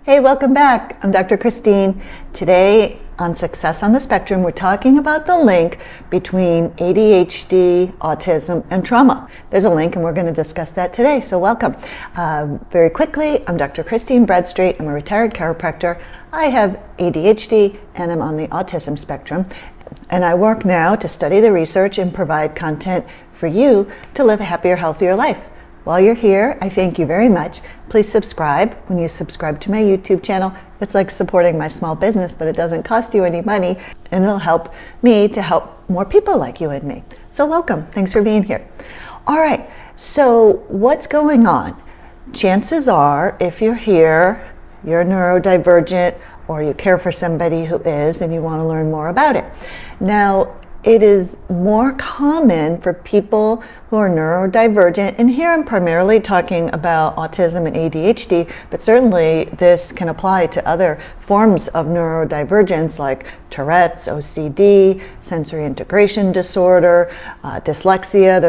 Hey, welcome back. I'm Dr. Christine. Today on Success on the Spectrum, we're talking about the link between ADHD, autism, and trauma. There's a link and we're going to discuss that today, so welcome. Very quickly, I'm Dr. Christine Bradstreet. I'm a retired chiropractor. I have ADHD and I'm on the autism spectrum. And I work now to study the research and provide content for you to live a happier, healthier life. While you're here, I thank you very much. Please subscribe. When you subscribe to my YouTube channel, it's like supporting my small business, but it doesn't cost you any money, and it'll help me to help more people like you and me. So welcome. Thanks for being here. All right, so what's going on? Chances are, if you're here, you're neurodivergent, or you care for somebody who is, and you want to learn more about it. Now, it is more common for people who are neurodivergent, and here I'm primarily talking about autism and ADHD, but certainly this can apply to other forms of neurodivergence like Tourette's, OCD, sensory integration disorder, dyslexia.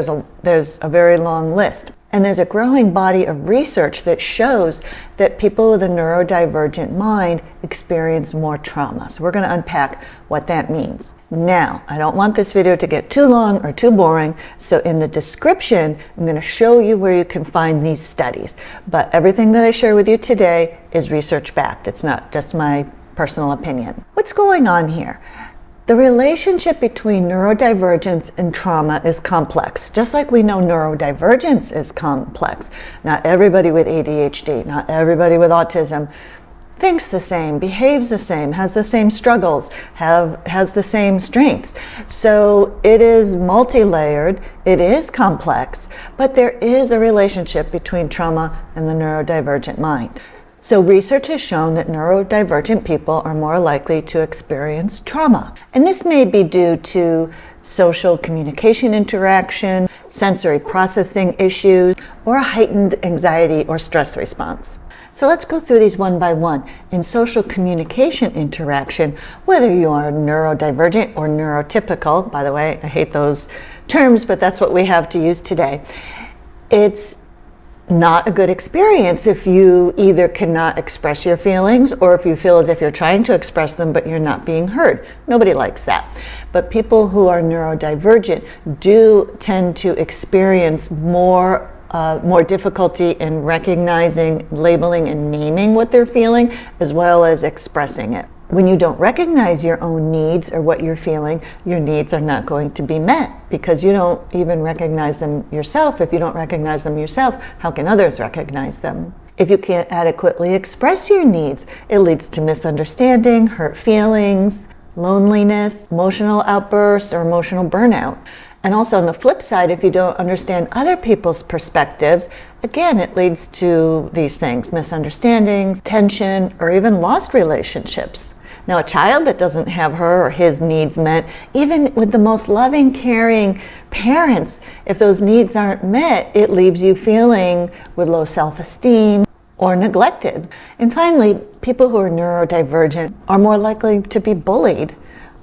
There's a very long list. And there's a growing body of research that shows that people with a neurodivergent mind experience more trauma. So we're going to unpack what that means. Now, I don't want this video to get too long or too boring, so in the description, I'm going to show you where you can find these studies. But everything that I share with you today is research-backed. It's not just my personal opinion. What's going on here? The relationship between neurodivergence and trauma is complex, just like we know neurodivergence is complex. Not everybody with ADHD, not everybody with autism thinks the same, behaves the same, has the same struggles, has the same strengths. So it is multi-layered, it is complex, but there is a relationship between trauma and the neurodivergent mind. So research has shown that neurodivergent people are more likely to experience trauma. And this may be due to social communication interaction, sensory processing issues, or a heightened anxiety or stress response. So let's go through these one by one. In social communication interaction, whether you are neurodivergent or neurotypical, by the way, I hate those terms, but that's what we have to use today. It's not a good experience if you either cannot express your feelings or if you feel as if you're trying to express them but you're not being heard. Nobody likes that. But people who are neurodivergent do tend to experience more difficulty in recognizing, labeling, and naming what they're feeling, as well as expressing it. When you don't recognize your own needs or what you're feeling, your needs are not going to be met because you don't even recognize them yourself. If you don't recognize them yourself, how can others recognize them? If you can't adequately express your needs, it leads to misunderstanding, hurt feelings, loneliness, emotional outbursts, or emotional burnout. And also on the flip side, if you don't understand other people's perspectives, again, it leads to these things: misunderstandings, tension, or even lost relationships. Now, a child that doesn't have her or his needs met, even with the most loving, caring parents, if those needs aren't met, it leaves you feeling with low self-esteem or neglected. And finally, people who are neurodivergent are more likely to be bullied,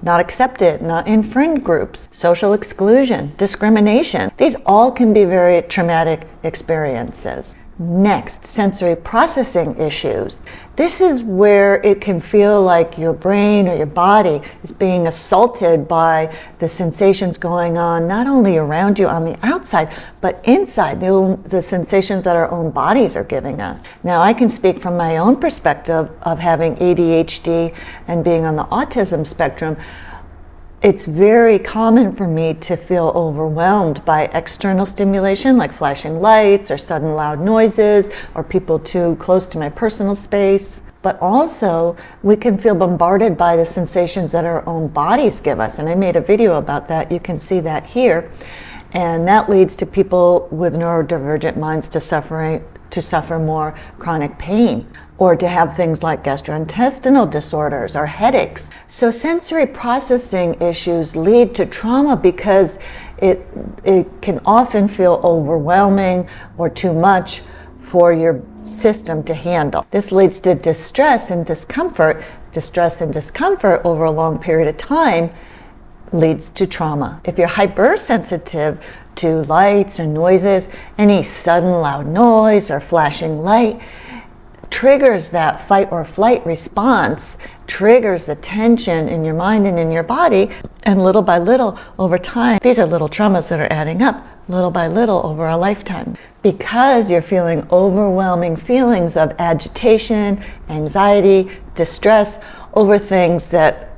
not accepted, not in friend groups, social exclusion, discrimination. These all can be very traumatic experiences. Next, sensory processing issues. This is where it can feel like your brain or your body is being assaulted by the sensations going on, not only around you on the outside, but inside, the sensations that our own bodies are giving us. Now, I can speak from my own perspective of having ADHD and being on the autism spectrum. It's very common for me to feel overwhelmed by external stimulation like flashing lights or sudden loud noises or people too close to my personal space. But also, we can feel bombarded by the sensations that our own bodies give us. And I made a video about that. You can see that here. And that leads to people with neurodivergent minds to suffer more chronic pain, or to have things like gastrointestinal disorders or headaches. So sensory processing issues lead to trauma because it can often feel overwhelming or too much for your system to handle. This leads to distress and discomfort. Distress and discomfort over a long period of time leads to trauma. If you're hypersensitive to lights or noises, any sudden loud noise or flashing light, triggers that fight or flight response, triggers the tension in your mind and in your body, and little by little over time, these are little traumas that are adding up little by little over a lifetime. Because you're feeling overwhelming feelings of agitation, anxiety, distress over things that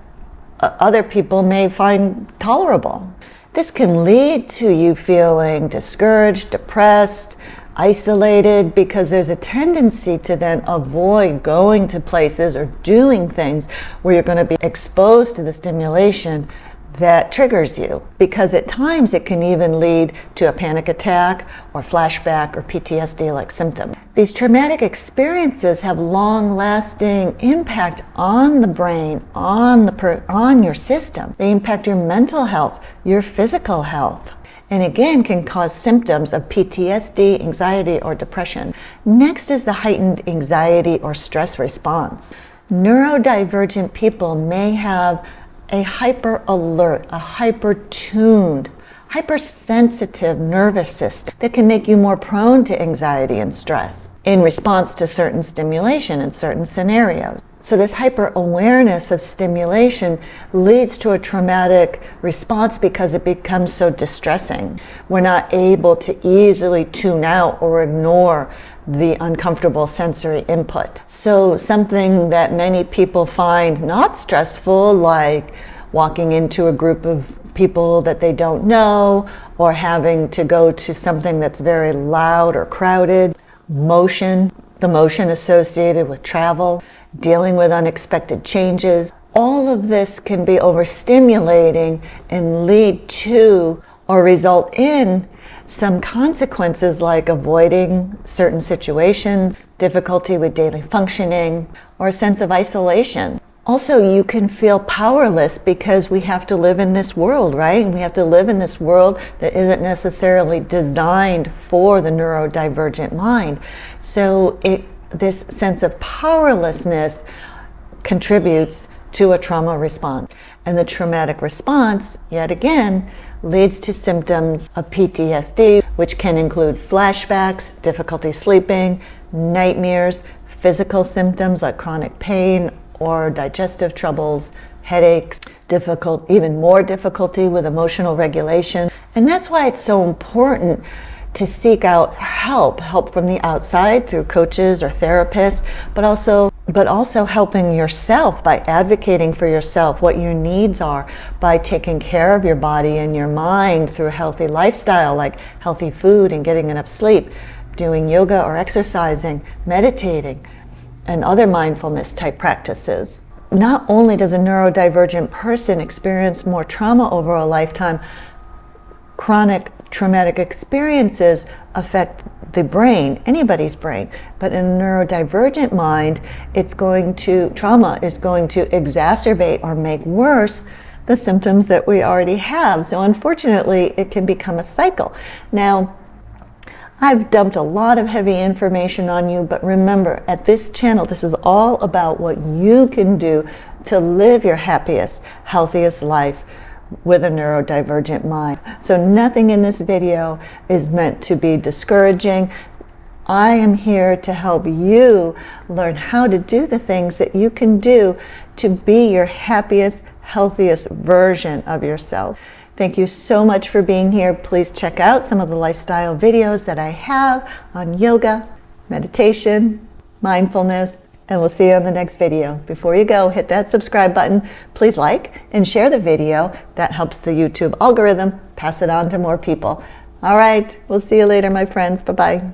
other people may find tolerable. This can lead to you feeling discouraged, depressed, isolated, because there's a tendency to then avoid going to places or doing things where you're going to be exposed to the stimulation that triggers you, because at times it can even lead to a panic attack or flashback or PTSD-like symptom. These traumatic experiences have long-lasting impact on the brain, on your system. They impact your mental health, your physical health, and again can cause symptoms of PTSD, anxiety, or depression. Next is the heightened anxiety or stress response. Neurodivergent people may have a hyper alert, a hyper tuned, hypersensitive nervous system that can make you more prone to anxiety and stress in response to certain stimulation in certain scenarios. So this hyper awareness of stimulation leads to a traumatic response because it becomes so distressing. We're not able to easily tune out or ignore the uncomfortable sensory input. So something that many people find not stressful, like walking into a group of people that they don't know, or having to go to something that's very loud or crowded, motion, the motion associated with travel, dealing with unexpected changes. All of this can be overstimulating and lead to or result in some consequences like avoiding certain situations, difficulty with daily functioning, or a sense of isolation. Also, you can feel powerless because we have to live in this world, right? And we have to live in this world that isn't necessarily designed for the neurodivergent mind. So this sense of powerlessness contributes to a trauma response. And the traumatic response, yet again, leads to symptoms of PTSD, which can include flashbacks, difficulty sleeping, nightmares, physical symptoms like chronic pain or digestive troubles, headaches, even more difficulty with emotional regulation. And that's why it's so important to seek out help from the outside through coaches or therapists, but also helping yourself by advocating for yourself what your needs are, by taking care of your body and your mind through a healthy lifestyle like healthy food and getting enough sleep, doing yoga or exercising, meditating, and other mindfulness type practices. Not only does a neurodivergent person experience more trauma over a lifetime, chronic traumatic experiences affect the brain, anybody's brain, but in a neurodivergent mind, trauma is going to exacerbate or make worse the symptoms that we already have. So unfortunately, it can become a cycle. Now, I've dumped a lot of heavy information on you, but remember, at this channel, this is all about what you can do to live your happiest, healthiest life with a neurodivergent mind. So nothing in this video is meant to be discouraging. I am here to help you learn how to do the things that you can do to be your happiest, healthiest version of yourself. Thank you so much for being here. Please check out some of the lifestyle videos that I have on yoga, meditation, mindfulness, and we'll see you on the next video. Before you go, hit that subscribe button. Please like and share the video. That helps the YouTube algorithm pass it on to more people. All right, we'll see you later, my friends. Bye-bye.